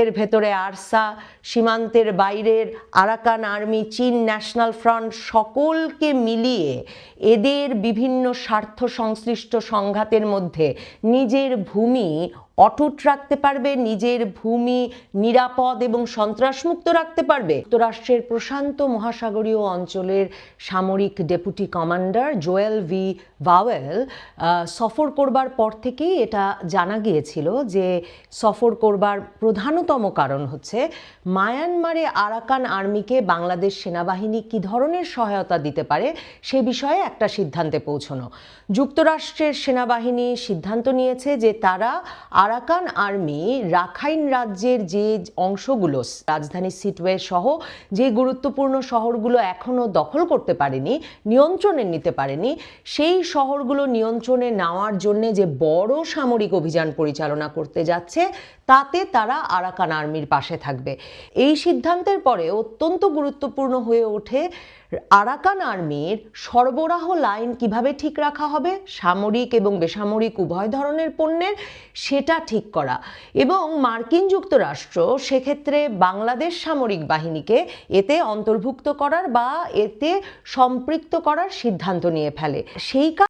এর ভেতরে আরসা, সীমান্তের বাইরের আরাকান আর্মি, চীন ন্যাশনাল ফ্রন্ট সকলকে মিলিয়ে এদের বিভিন্ন স্বার্থ সংশ্লিষ্ট সংঘাতের মধ্যে নিজের ভূমি অটুট রাখতে পারবে, নিজের ভূমি নিরাপদ এবং সন্ত্রাসমুক্ত রাখতে পারবে। যুক্তরাষ্ট্রের প্রশান্ত মহাসাগরীয় অঞ্চলের সামরিক deputy commander Joel V vowel সফর করবার পর থেকেই এটা জানা গিয়েছিল যে সফর করবার প্রধানতম কারণ হচ্ছে মায়ানমারে আরাকান আর্মিকে বাংলাদেশ সেনাবাহিনী কী ধরনের সহায়তা দিতে পারে সে বিষয়ে একটা সিদ্ধান্তে পৌঁছানো। যুক্তরাষ্ট্রের সেনাবাহিনী সিদ্ধান্ত নিয়েছে যে তারা আরাকান আর্মি রাখাইন রাজ্যের যে অংশগুলো রাজধানী সিটওয়ে সহ যে গুরুত্বপূর্ণ শহরগুলো এখনও দখল করতে পারেনি, নিয়ন্ত্রণে নিতে পারেনি, সেই শহরগুলো নিয়ন্ত্রণে নেওয়ার জন্য যে বড় সামরিক অভিযান পরিচালনা করতে যাচ্ছে তাতে তারা আরাকান আর্মির পাশে থাকবে। এই সিদ্ধান্তের পরে অত্যন্ত গুরুত্বপূর্ণ হয়ে ওঠে আরাকান আর্মির সরবরাহ লাইন কিভাবে ঠিক রাখা হবে, সামরিক এবং বেসামরিক উভয় ধরনের পণ্যের, সেটা ঠিক করা। এবং মার্কিন যুক্তরাষ্ট্র সেক্ষেত্রে বাংলাদেশ সামরিক বাহিনীকে এতে অন্তর্ভুক্ত করার বা এতে সম্পৃক্ত করার সিদ্ধান্ত নিয়ে ফেলে। সেই